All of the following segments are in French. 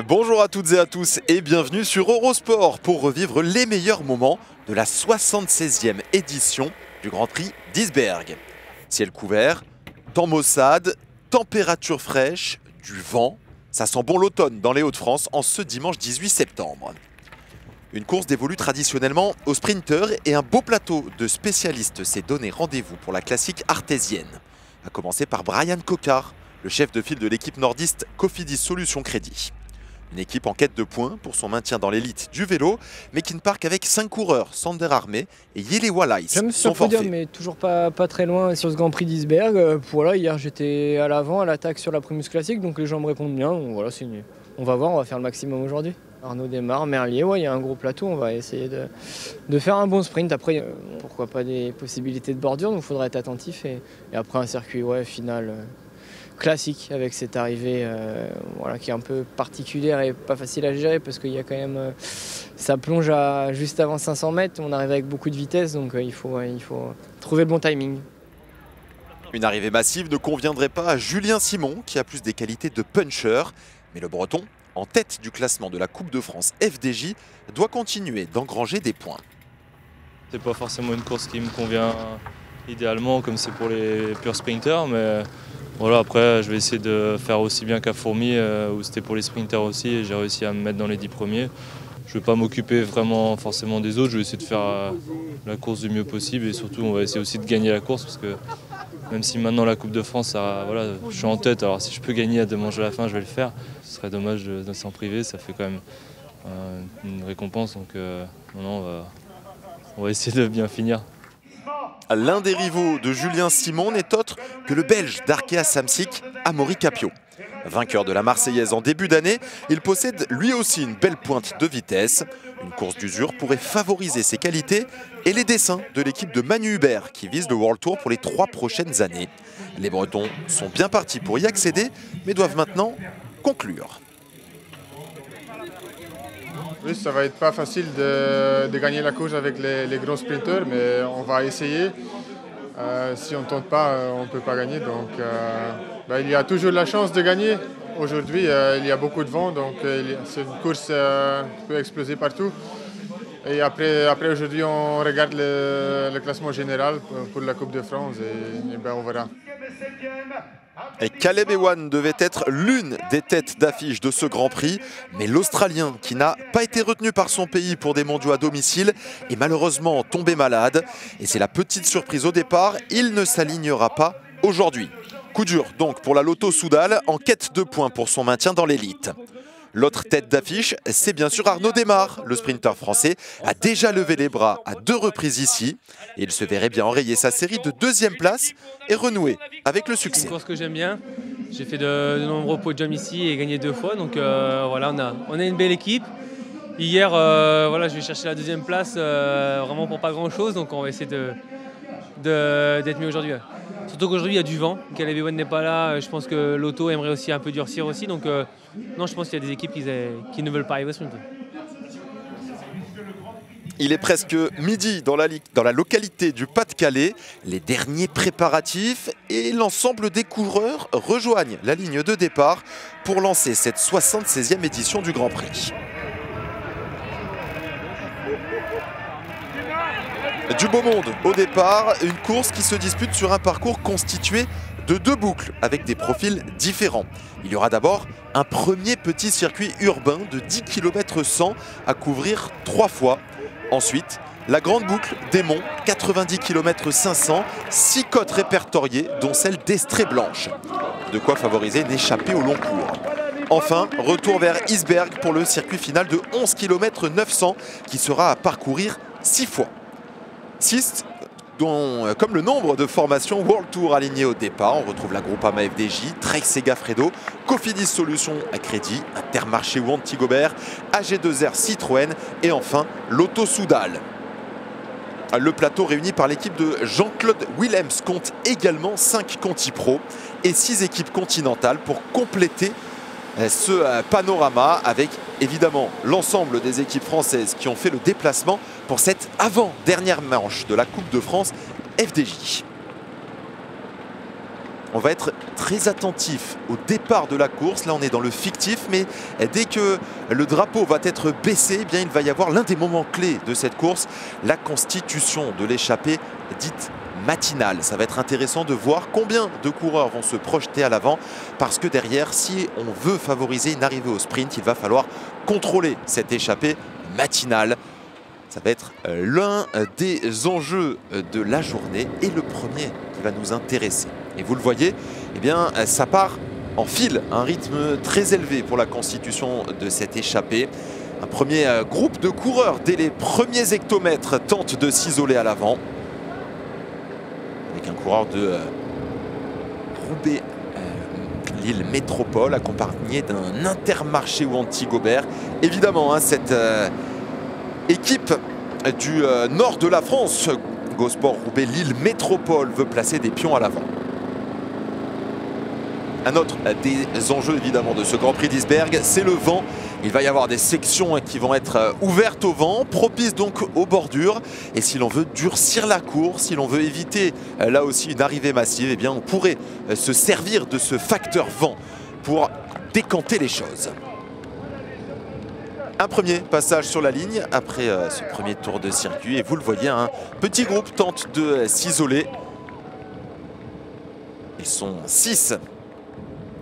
Bonjour à toutes et à tous et bienvenue sur Eurosport pour revivre les meilleurs moments de la 76e édition du Grand Prix d'Isberg. Ciel couvert, temps maussade, température fraîche, du vent. Ça sent bon l'automne dans les Hauts-de-France en ce dimanche 18 septembre. Une course dévolue traditionnellement aux sprinteurs et un beau plateau de spécialistes s'est donné rendez-vous pour la classique artésienne. À commencer par Brian Coquard, le chef de file de l'équipe nordiste Cofidis Solutions Crédit. Une équipe en quête de points pour son maintien dans l'élite du vélo, mais qui ne part qu'avec 5 coureurs, Sander Armé et Yele Wallace. Je me suis sur le podium, mais toujours pas très loin sur ce Grand Prix d'Isberg. Voilà, hier j'étais à l'avant, à l'attaque sur la Primus Classique, donc les gens me répondent bien. Donc voilà, on va voir, on va faire le maximum aujourd'hui. Arnaud démarre, Merlier, ouais, il y a un gros plateau, on va essayer de faire un bon sprint. Après, pourquoi pas des possibilités de bordure, donc il faudra être attentif. Et après un circuit final classique avec cette arrivée qui est un peu particulière et pas facile à gérer parce qu'il y a quand même ça plonge juste avant 500 mètres, on arrive avec beaucoup de vitesse, donc il faut trouver le bon timing. Une arrivée massive ne conviendrait pas à Julien Simon qui a plus des qualités de puncher, mais le Breton, en tête du classement de la Coupe de France FDJ, doit continuer d'engranger des points. C'est pas forcément une course qui me convient idéalement comme c'est pour les purs sprinters, mais voilà, après je vais essayer de faire aussi bien qu'à Fourmi où c'était pour les sprinters aussi et j'ai réussi à me mettre dans les 10 premiers. Je ne vais pas m'occuper vraiment forcément des autres, je vais essayer de faire la course du mieux possible et surtout on va essayer aussi de gagner la course parce que même si maintenant la Coupe de France, je suis en tête, alors si je peux gagner à dimanche à la fin, je vais le faire. Ce serait dommage de s'en priver, ça fait quand même une récompense, donc on va essayer de bien finir. L'un des rivaux de Julien Simon n'est autre que le Belge d'Arkea Samsic, Amaury Capio. Vainqueur de la Marseillaise en début d'année, il possède lui aussi une belle pointe de vitesse. Une course d'usure pourrait favoriser ses qualités et les dessins de l'équipe de Manu Hubert qui vise le World Tour pour les 3 prochaines années. Les Bretons sont bien partis pour y accéder, mais doivent maintenant conclure. Oui, ça va être pas facile de gagner la course avec les gros sprinteurs, mais on va essayer. Si on ne tente pas, on ne peut pas gagner. Donc, il y a toujours la chance de gagner. Aujourd'hui, il y a beaucoup de vent, donc c'est une course qui peut exploser partout. Et après aujourd'hui, on regarde le classement général pour la Coupe de France et on verra. Et Caleb Ewan devait être l'une des têtes d'affiche de ce Grand Prix, mais l'Australien, qui n'a pas été retenu par son pays pour des mondiaux à domicile, est malheureusement tombé malade. Et c'est la petite surprise au départ, il ne s'alignera pas aujourd'hui. Coup dur donc pour la Lotto Soudal, en quête de points pour son maintien dans l'élite. L'autre tête d'affiche, c'est bien sûr Arnaud Démarre. Le sprinter français a déjà levé les bras à 2 reprises ici. Et il se verrait bien enrayer sa série de 2e place et renouer avec le succès. C'est une course que j'aime bien. J'ai fait de nombreux podiums ici et gagné 2 fois. Donc voilà, on a une belle équipe. Hier, je vais chercher la 2e place vraiment pour pas grand-chose. Donc on va essayer d'être mieux aujourd'hui. Surtout qu'aujourd'hui il y a du vent, Caleb Ewan n'est pas là, je pense que l'auto aimerait aussi un peu durcir aussi, donc non, je pense qu'il y a des équipes qui ne veulent pas arriver au sprint. Il est presque midi dans la localité du Pas-de-Calais. Les derniers préparatifs et l'ensemble des coureurs rejoignent la ligne de départ pour lancer cette 76e édition du Grand Prix. Du beau monde au départ, une course qui se dispute sur un parcours constitué de 2 boucles avec des profils différents. Il y aura d'abord un premier petit circuit urbain de 10 km 100 à couvrir 3 fois. Ensuite, la grande boucle des monts, 90 km 500, 6 côtes répertoriées dont celle d'Estrée-Blanche. De quoi favoriser une échappée au long cours. Enfin, retour vers Isberg pour le circuit final de 11 km 900 qui sera à parcourir 6 fois. 6 dont, comme le nombre de formations World Tour alignées au départ, on retrouve la Groupama FDJ, Trek Segafredo, Cofidis Solutions à Crédit, Intermarché ou Antigobert, AG2R Citroën et enfin Lotto Soudal. Le plateau réuni par l'équipe de Jean-Claude Willems compte également 5 Conti Pro et 6 équipes continentales pour compléter ce panorama avec évidemment l'ensemble des équipes françaises qui ont fait le déplacement pour cette avant-dernière manche de la Coupe de France FDJ. on va être très attentif au départ de la course. Là, on est dans le fictif, mais dès que le drapeau va être baissé, eh bien, il va y avoir l'un des moments clés de cette course, la constitution de l'échappée dite matinale. Ça va être intéressant de voir combien de coureurs vont se projeter à l'avant, parce que derrière, si on veut favoriser une arrivée au sprint, il va falloir contrôler cette échappée matinale. Ça va être l'un des enjeux de la journée et le premier qui va nous intéresser. Et vous le voyez, eh bien, ça part en file, un rythme très élevé pour la constitution de cette échappée. Un premier groupe de coureurs, dès les premiers hectomètres, tente de s'isoler à l'avant. Avec un coureur de Roubaix Lille Métropole, accompagné d'un Intermarché ou Wanty-Gobert. Évidemment, cette équipe du nord de la France, Go Sport Roubaix Lille Métropole, veut placer des pions à l'avant. Un autre des enjeux évidemment de ce Grand Prix d'Isbergues, c'est le vent. Il va y avoir des sections qui vont être ouvertes au vent, propices donc aux bordures. Et si l'on veut durcir la course, si l'on veut éviter là aussi une arrivée massive, eh bien on pourrait se servir de ce facteur vent pour décanter les choses. Un premier passage sur la ligne après ce premier tour de circuit. Et vous le voyez, un petit groupe tente de s'isoler. Ils sont 6.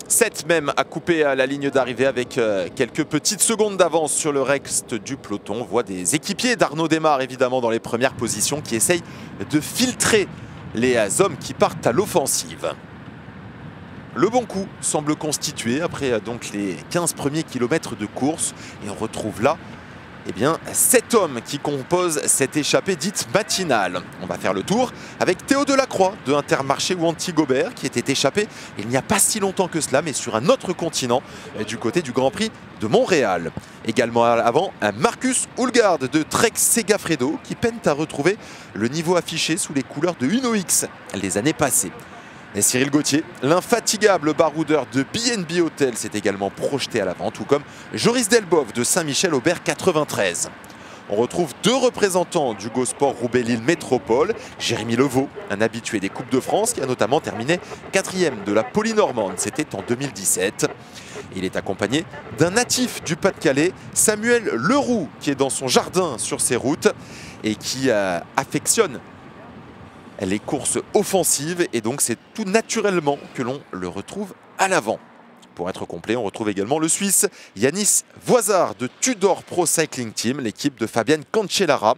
7 même à couper à la ligne d'arrivée avec quelques petites secondes d'avance sur le reste du peloton. On voit des équipiers d'Arnaud Démare évidemment dans les premières positions qui essayent de filtrer les hommes qui partent à l'offensive. Le bon coup semble constitué après donc les 15 premiers kilomètres de course et on retrouve là eh bien, 7 hommes qui composent cette échappée dite matinale. On va faire le tour avec Théo Delacroix de Intermarché ou Wanty-Gobert qui était échappé il n'y a pas si longtemps que cela, mais sur un autre continent du côté du Grand Prix de Montréal. Également avant, un Marcus Houlgard de Trek Segafredo qui peine à retrouver le niveau affiché sous les couleurs de Uno X les années passées. Et Cyril Gauthier, l'infatigable baroudeur de BNB Hotel, s'est également projeté à l'avant, tout comme Joris Delbov de Saint-Michel-Aubert 93. On retrouve 2 représentants du Go Sport Roubaix Lille Métropole. Jérémy Levaux, un habitué des Coupes de France, qui a notamment terminé 4e de la Polynormande, c'était en 2017. Il est accompagné d'un natif du Pas-de-Calais, Samuel Leroux, qui est dans son jardin sur ses routes et qui affectionne les courses offensives, et donc c'est tout naturellement que l'on le retrouve à l'avant. Pour être complet, on retrouve également le Suisse Yanis Voisard de Tudor Pro Cycling Team, l'équipe de Fabienne Cancellara.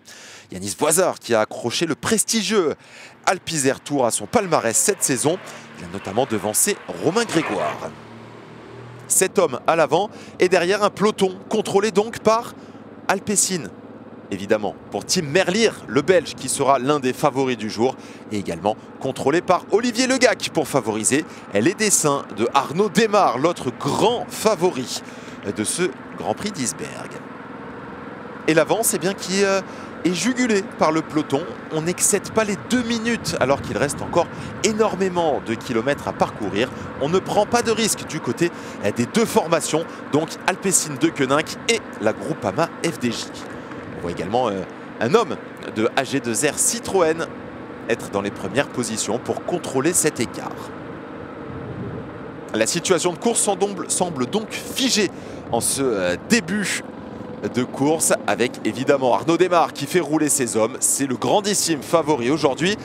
Yanis Voisard qui a accroché le prestigieux Alpe-Isère Tour à son palmarès cette saison. Il a notamment devancé Romain Grégoire. 7 hommes à l'avant et derrière un peloton contrôlé donc par Alpecin. Évidemment, pour Tim Merlier, le Belge qui sera l'un des favoris du jour, et également contrôlé par Olivier Legac pour favoriser les dessins de Arnaud Démare, l'autre grand favori de ce Grand Prix d'Isbergues. Et l'avance, eh bien, qui est jugulé par le peloton. On n'excède pas les 2 minutes alors qu'il reste encore énormément de kilomètres à parcourir. On ne prend pas de risque du côté des 2 formations, donc Alpecin de Koenig et la Groupama FDJ. On voit également un homme de AG2R Citroën être dans les premières positions pour contrôler cet écart. La situation de course semble donc figée en ce début de course avec évidemment Arnaud Démare qui fait rouler ses hommes. C'est le grandissime favori aujourd'hui.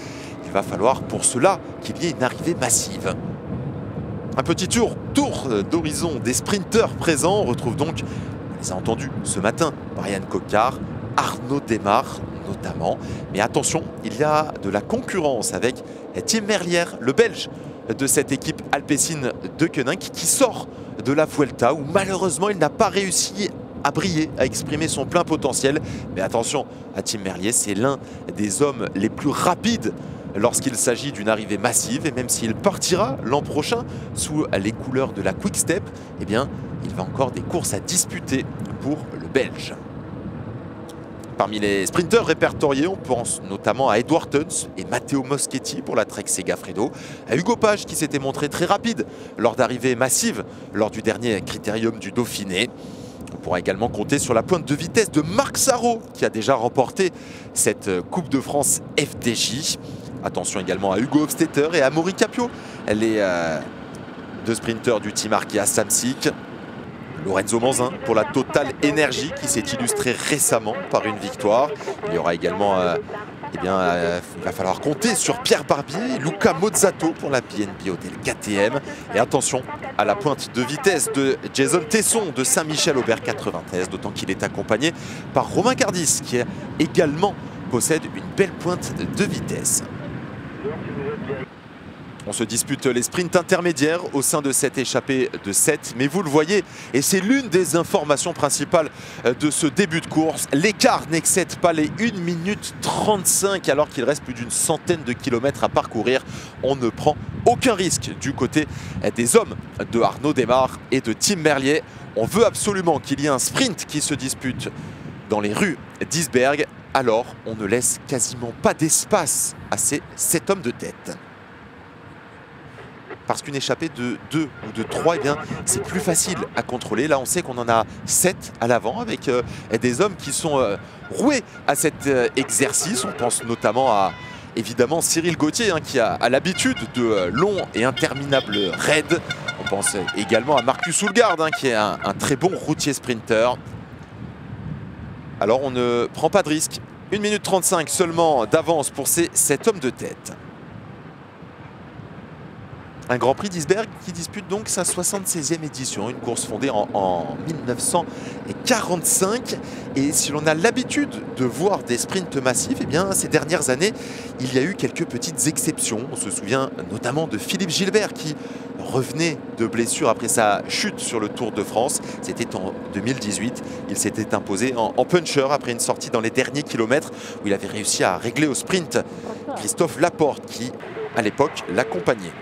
Il va falloir pour cela qu'il y ait une arrivée massive. Un petit tour d'horizon des sprinteurs présents. On retrouve donc, on les a entendus ce matin, Brian Cocard, Arnaud Démare notamment. Mais attention, il y a de la concurrence avec Tim Merlier, le Belge de cette équipe Alpecin de Koenig, qui sort de la Vuelta où malheureusement il n'a pas réussi à briller, à exprimer son plein potentiel. Mais attention à Tim Merlier, c'est l'un des hommes les plus rapides lorsqu'il s'agit d'une arrivée massive. Et même s'il partira l'an prochain sous les couleurs de la Quick Step, eh bien, il va encore des courses à disputer pour le Belge. Parmi les sprinteurs répertoriés, on pense notamment à Edward Tuns et Matteo Moschetti pour la Trek Segafredo, à Hugo Page qui s'était montré très rapide lors d'arrivées massives lors du dernier Critérium du Dauphiné. On pourra également compter sur la pointe de vitesse de Marc Sarrault qui a déjà remporté cette Coupe de France FDJ. Attention également à Hugo Hofstetter et à Maury Capio, les deux sprinteurs du team Arkea Samsic. Lorenzo Manzin pour la Total Energy qui s'est illustré récemment par une victoire. Il y aura également, il va falloir compter sur Pierre Barbier et Luca Mozzato pour la BNB Hotel KTM. Et attention à la pointe de vitesse de Jason Tesson de Saint-Michel-Aubert 93, d'autant qu'il est accompagné par Romain Cardis qui également possède une belle pointe de vitesse. On se dispute les sprints intermédiaires au sein de cette échappée de 7. Mais vous le voyez, et c'est l'une des informations principales de ce début de course, l'écart n'excède pas les 1 minute 35 alors qu'il reste plus d'une centaine de kilomètres à parcourir. On ne prend aucun risque du côté des hommes de Arnaud Démare et de Tim Merlier. On veut absolument qu'il y ait un sprint qui se dispute dans les rues d'Isberg. Alors on ne laisse quasiment pas d'espace à ces 7 hommes de tête. Parce qu'une échappée de 2 ou de 3, eh bien, c'est plus facile à contrôler. Là, on sait qu'on en a 7 à l'avant avec des hommes qui sont roués à cet exercice. On pense notamment à, évidemment, Cyril Gauthier, qui a l'habitude de longs et interminables raids. On pense également à Marcus Houlgaard, qui est un très bon routier sprinter. Alors, on ne prend pas de risque. 1 minute 35 seulement d'avance pour ces 7 hommes de tête. Un Grand Prix d'Isberg qui dispute donc sa 76e édition, une course fondée en 1945. Et si l'on a l'habitude de voir des sprints massifs, eh bien, ces dernières années, il y a eu quelques petites exceptions. On se souvient notamment de Philippe Gilbert qui revenait de blessure après sa chute sur le Tour de France. C'était en 2018. Il s'était imposé en puncher après une sortie dans les derniers kilomètres où il avait réussi à régler au sprint Christophe Laporte qui, à l'époque, l'accompagnait.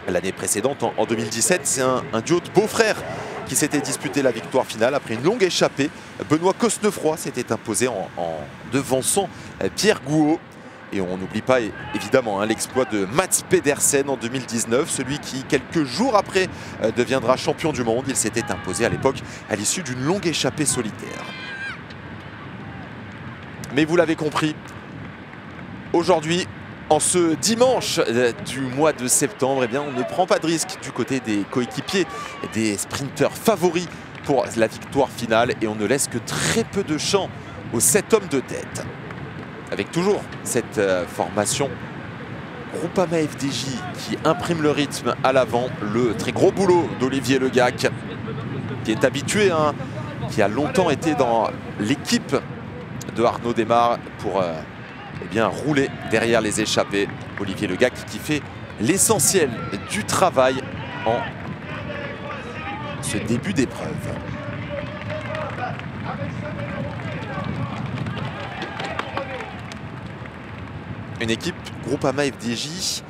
L'année précédente, en 2017, c'est un duo de beaux-frères qui s'était disputé la victoire finale après une longue échappée. Benoît Cosnefroy s'était imposé en devançant Pierre Gouault. Et on n'oublie pas évidemment l'exploit de Mats Pedersen en 2019, celui qui, quelques jours après, deviendra champion du monde. Il s'était imposé à l'époque à l'issue d'une longue échappée solitaire. Mais vous l'avez compris, aujourd'hui, en ce dimanche du mois de septembre, eh bien, on ne prend pas de risque du côté des coéquipiers, des sprinteurs favoris pour la victoire finale. Et on ne laisse que très peu de champ aux 7 hommes de tête. Avec toujours cette formation Groupama FDJ qui imprime le rythme à l'avant. Le très gros boulot d'Olivier Legac qui est habitué, qui a longtemps été dans l'équipe de Arnaud Démare pour rouler derrière les échappées. Olivier Legac qui fait l'essentiel du travail en ce début d'épreuve. Une équipe Groupama FDJ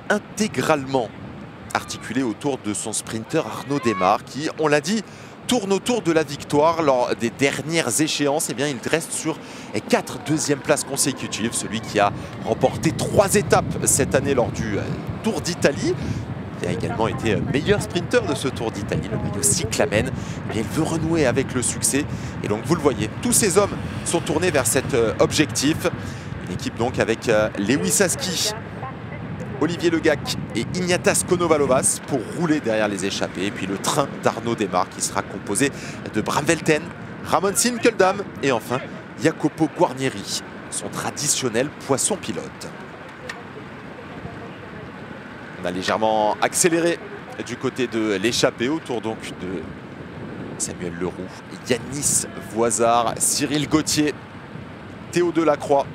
intégralement articulée autour de son sprinter Arnaud Démare qui, on l'a dit, tourne autour de la victoire lors des dernières échéances. Eh bien, il reste sur 4 deuxièmes places consécutives. Celui qui a remporté 3 étapes cette année lors du Tour d'Italie. Il a également été meilleur sprinter de ce Tour d'Italie, le maillot cyclamen. Il veut renouer avec le succès. Et donc, vous le voyez, tous ces hommes sont tournés vers cet objectif. Une équipe donc avec Lewis Aski, Olivier Legac et Ignatias Konovalovas pour rouler derrière les échappées. Et puis le train d'Arnaud Démare qui sera composé de Bram Velten, Ramon Sinkeldam et enfin Jacopo Guarnieri, son traditionnel poisson pilote. On a légèrement accéléré du côté de l'échappée autour donc de Samuel Leroux, Yanis Voisard, Cyril Gauthier, Théo Delacroix.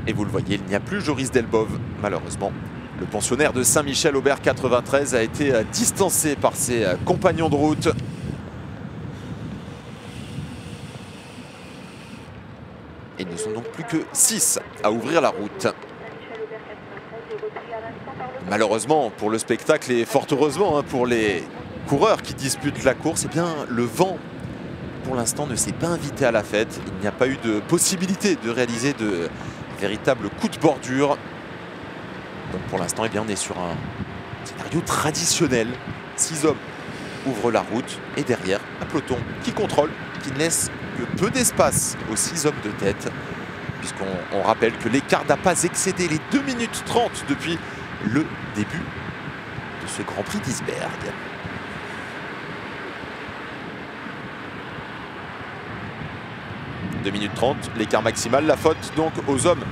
Et vous le voyez, il n'y a plus Joris Delbov, malheureusement. Le pensionnaire de Saint-Michel-Aubert 93 a été distancé par ses compagnons de route. Et ils ne sont donc plus que 6 à ouvrir la route. Malheureusement pour le spectacle et fort heureusement pour les coureurs qui disputent la course, eh bien, le vent pour l'instant ne s'est pas invité à la fête. Il n'y a pas eu de possibilité de réaliser de véritable coup de bordure. Donc pour l'instant, eh bien, on est sur un scénario traditionnel. 6 hommes ouvrent la route et derrière un peloton qui contrôle, qui ne laisse que peu d'espace aux 6 hommes de tête. puisqu'on rappelle que l'écart n'a pas excédé les 2 minutes 30 depuis le début de ce Grand Prix d'Isberg. 2 minutes 30, l'écart maximal, la faute donc aux hommes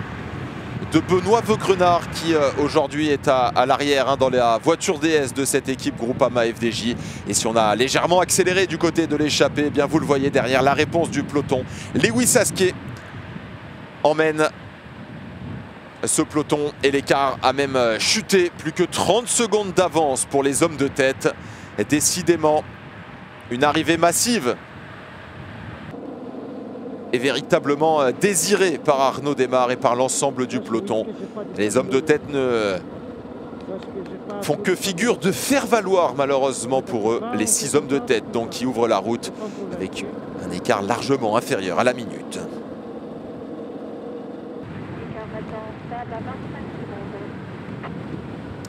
de Benoît Vaugrenard qui aujourd'hui est à l'arrière dans la voiture DS de cette équipe Groupama FDJ. Et si on a légèrement accéléré du côté de l'échappée, eh bien vous le voyez derrière la réponse du peloton. Lewis Asquet emmène ce peloton et l'écart a même chuté. Plus que 30 secondes d'avance pour les hommes de tête. Décidément, une arrivée massive est véritablement désiré par Arnaud Démare et par l'ensemble du peloton. Les hommes de tête ne font que figure de faire valoir malheureusement pour eux, les 6 hommes de tête donc qui ouvrent la route avec un écart largement inférieur à la minute.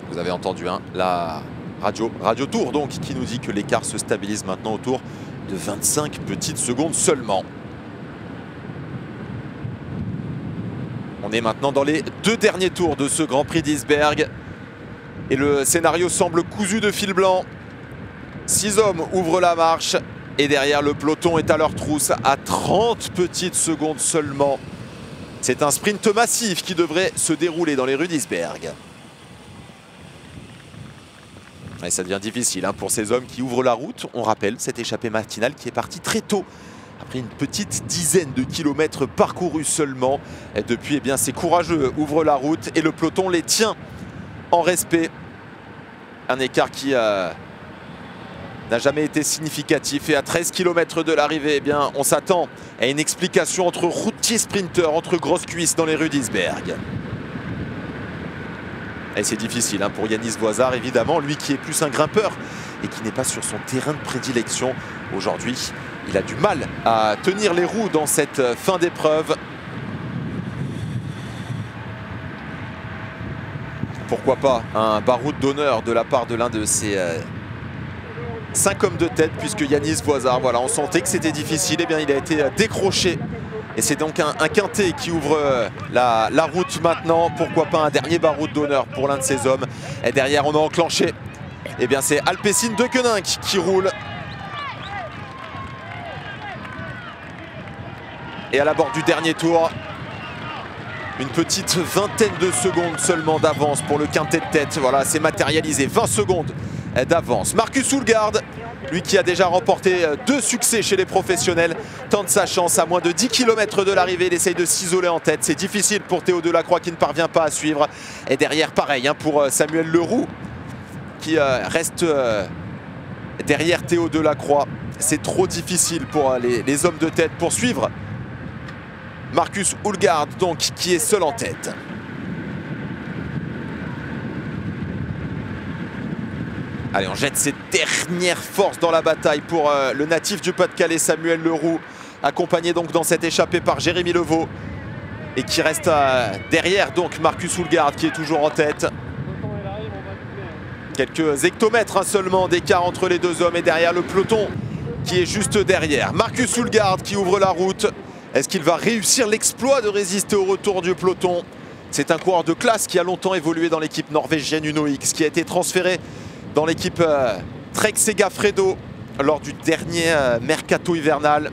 Vous avez entendu la Radio Tour donc qui nous dit que l'écart se stabilise maintenant autour de 25 petites secondes seulement. On est maintenant dans les 2 derniers tours de ce Grand Prix d'Isberg. Et le scénario semble cousu de fil blanc. 6 hommes ouvrent la marche. Et derrière, le peloton est à leur trousse à 30 petites secondes seulement. C'est un sprint massif qui devrait se dérouler dans les rues d'Isberg. Et ça devient difficile pour ces hommes qui ouvrent la route. On rappelle cette échappée matinale qui est partie très tôt. Après une petite dizaine de kilomètres parcourus seulement. Et depuis, eh bien, ces courageux ouvrent la route et le peloton les tient en respect. Un écart qui n'a jamais été significatif. Et à 13 km de l'arrivée, eh bien, on s'attend à une explication entre routiers sprinteurs, entre grosses cuisses dans les rues d'Isberg. Et c'est difficile pour Yanis Voisard, évidemment, lui qui est plus un grimpeur et qui n'est pas sur son terrain de prédilection aujourd'hui. Il a du mal à tenir les roues dans cette fin d'épreuve. Pourquoi pas un baroud d'honneur de la part de l'un de ces 5 hommes de tête, puisque Yanis Voisard, voilà, on sentait que c'était difficile, et bien il a été décroché. Et c'est donc un quintet qui ouvre la route maintenant. Pourquoi pas un dernier baroud d'honneur pour l'un de ces hommes. Et derrière, on a enclenché. Et bien c'est Alpecin de Koenig qui roule. Et à la bord du dernier tour, une petite vingtaine de secondes seulement d'avance pour le quintet de tête. Voilà, c'est matérialisé, 20 secondes d'avance. Marcus Houlgaard, lui qui a déjà remporté 2 succès chez les professionnels, tente sa chance à moins de 10 km de l'arrivée. Il essaye de s'isoler en tête. C'est difficile pour Théo Delacroix qui ne parvient pas à suivre. Et derrière, pareil pour Samuel Leroux qui reste derrière Théo Delacroix. C'est trop difficile pour les hommes de tête pour suivre Marcus Houlgaard, donc, qui est seul en tête. Allez, on jette ses dernières forces dans la bataille pour le natif du Pas-de-Calais, Samuel Leroux, accompagné donc dans cette échappée par Jérémy Levaux. Et qui reste derrière donc Marcus Houlgaard qui est toujours en tête. Quelques hectomètres seulement d'écart entre les 2 hommes et derrière le peloton qui est juste derrière. Marcus Houlgaard qui ouvre la route. Est-ce qu'il va réussir l'exploit de résister au retour du peloton? C'est un coureur de classe qui a longtemps évolué dans l'équipe norvégienne Uno X, qui a été transféré dans l'équipe Trek Segafredo lors du dernier mercato hivernal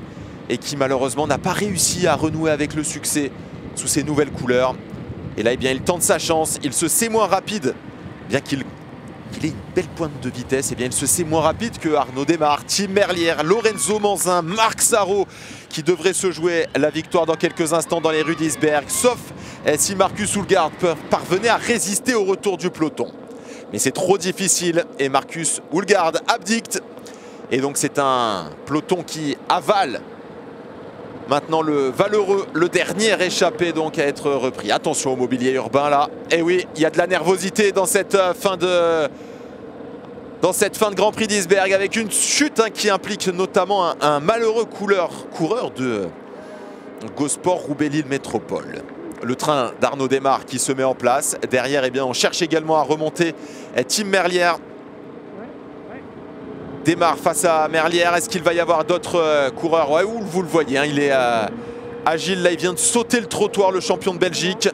et qui malheureusement n'a pas réussi à renouer avec le succès sous ses nouvelles couleurs. Et là, eh bien, il tente sa chance, il se sait moins rapide, bien qu'il ait une belle pointe de vitesse, et bien il se sait moins rapide que Arnaud Démare, Tim Merlier, Lorenzo Manzin, Marc Sarrault qui devrait se jouer la victoire dans quelques instants dans les rues d'Isberg, sauf si Marcus Houlgaard parvenait à résister au retour du peloton. Mais c'est trop difficile et Marcus Houlgaard abdicte. Et donc c'est un peloton qui avale maintenant le valeureux, le dernier échappé donc à être repris. Attention au mobilier urbain là. Et oui, il y a de la nervosité dans cette fin de Grand Prix d'Isberg avec une chute qui implique notamment un malheureux coureur de Gosport Roubaix-Lille Métropole. Le train d'Arnaud Démare qui se met en place. Derrière, eh bien, on cherche également à remonter Tim Merlier. Démare face à Merlier. Est-ce qu'il va y avoir d'autres coureurs? Ouais, vous le voyez, il est à agile, là il vient de sauter le trottoir, le champion de Belgique.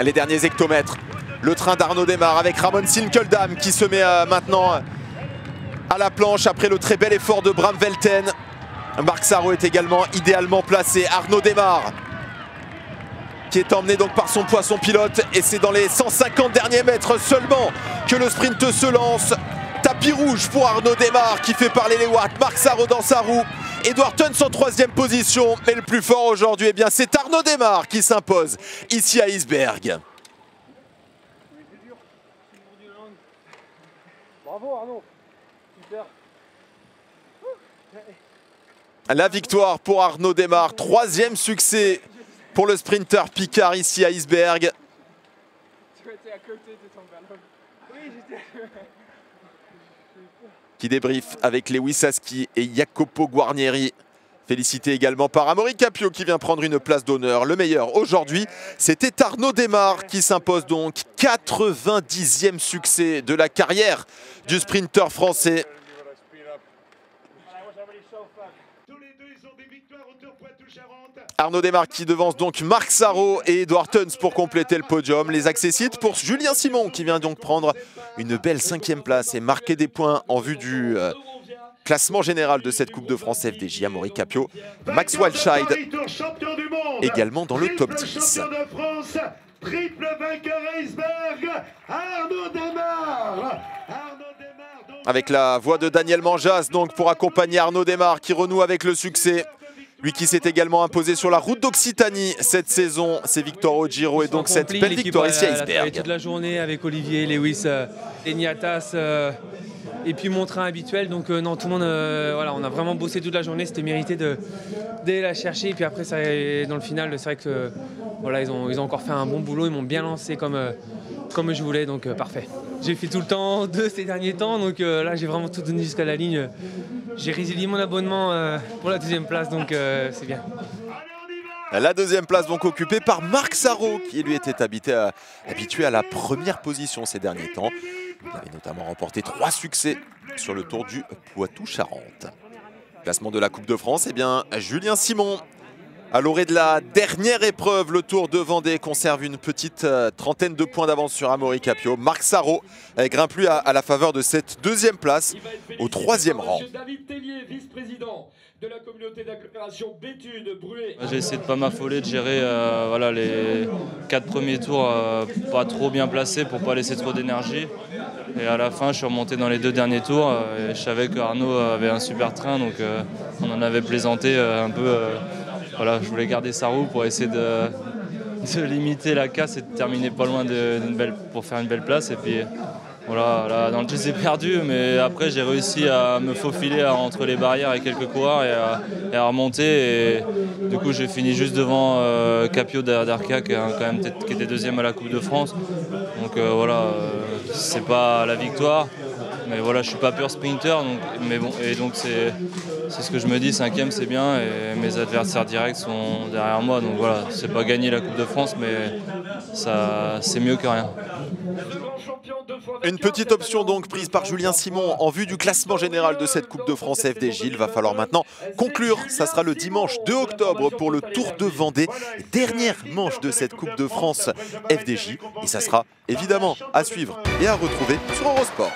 Les derniers hectomètres. Le train d'Arnaud démarre avec Ramon Sinkeldam qui se met maintenant à la planche après le très bel effort de Bram Velten. Marc Sarrault est également idéalement placé. Arnaud démarre, qui est emmené donc par son poisson pilote. Et c'est dans les 150 derniers mètres seulement que le sprint se lance. Tapis rouge pour Arnaud démarre qui fait parler les watts. Marc Sarrault dans sa roue. Edouard Tuns en 3e position. Mais le plus fort aujourd'hui, eh bien, c'est Arnaud démarre qui s'impose ici à Iceberg. Bravo Arnaud, super. La victoire pour Arnaud démarre. 3e succès pour le sprinter Picard ici à Iceberg. Tu étais à côté de ton ballon. Oui, j'étais. Qui débriefe avec Lewis Aski et Jacopo Guarnieri. Félicité également par Amaury Capio qui vient prendre une place d'honneur. Le meilleur aujourd'hui, c'était Arnaud démarre qui s'impose donc. 90e succès de la carrière du sprinter français. Arnaud démarre qui devance donc Marc Sarrault et Edouard Tuns pour compléter le podium. Les accessites pour Julien Simon qui vient donc prendre une belle 5e place et marquer des points en vue du classement général de cette Coupe de France FDJ. Amaury Capio, Max Walscheid également dans le top 10. Triple vainqueur Iceberg, Arnaud démarre. Avec la voix de Daniel Manjas donc pour accompagner Arnaud démarre qui renoue avec le succès. Lui qui s'est également imposé sur la route d'Occitanie cette saison, c'est victoire au Giro et donc cette belle victoire ici à Iceberg. Toute la journée avec Olivier, Lewis, Eniatas et puis mon train habituel. Donc non, tout le monde, voilà, on a vraiment bossé toute la journée, c'était mérité d'aller la chercher. Et puis après, ça, dans le final, c'est vrai que voilà, ils ont encore fait un bon boulot, ils m'ont bien lancé comme je voulais, donc parfait. J'ai fait tout le temps 2 ces derniers temps, donc là j'ai vraiment tout donné jusqu'à la ligne. J'ai résilié mon abonnement pour la 2e place, donc c'est bien. La 2e place donc occupée par Marc Sarrault qui lui était habitué à la 1re position ces derniers temps. Il avait notamment remporté 3 succès sur le Tour du Poitou-Charentes. Classement de la Coupe de France, eh bien Julien Simon, à l'orée de la dernière épreuve, le Tour de Vendée, conserve une petite trentaine de points d'avance sur Amaury Capio. Marc Sarrault grimpe lui à la faveur de cette 2e place au 3e rang. David Tellier, vice-président de la communauté d'agglomération Béthune, Bruay. J'ai essayé de ne pas m'affoler, de gérer voilà, les 4 premiers tours pas trop bien placés pour ne pas laisser trop d'énergie. Et à la fin, je suis remonté dans les 2 derniers tours. Et je savais que Arnaud avait un super train, donc on en avait plaisanté un peu. Voilà, je voulais garder sa roue pour essayer de limiter la casse et de terminer pas loin pour faire une belle place. Et puis voilà, là, dans le j'ai perdu, mais après j'ai réussi à me faufiler entre les barrières et quelques coureurs et à remonter. Et du coup, j'ai fini juste devant Capio d'Arca qui était 2e à la Coupe de France. Donc voilà, c'est pas la victoire. Mais voilà, je suis pas pur sprinter, mais bon, et donc c'est ce que je me dis, 5e c'est bien et mes adversaires directs sont derrière moi, donc voilà, c'est pas gagner la Coupe de France, mais c'est mieux que rien. Une petite option donc prise par Julien Simon en vue du classement général de cette Coupe de France FDJ. Il va falloir maintenant conclure. Ça sera le dimanche 2 octobre pour le Tour de Vendée. Dernière manche de cette Coupe de France FDJ. Et ça sera évidemment à suivre et à retrouver sur Eurosport.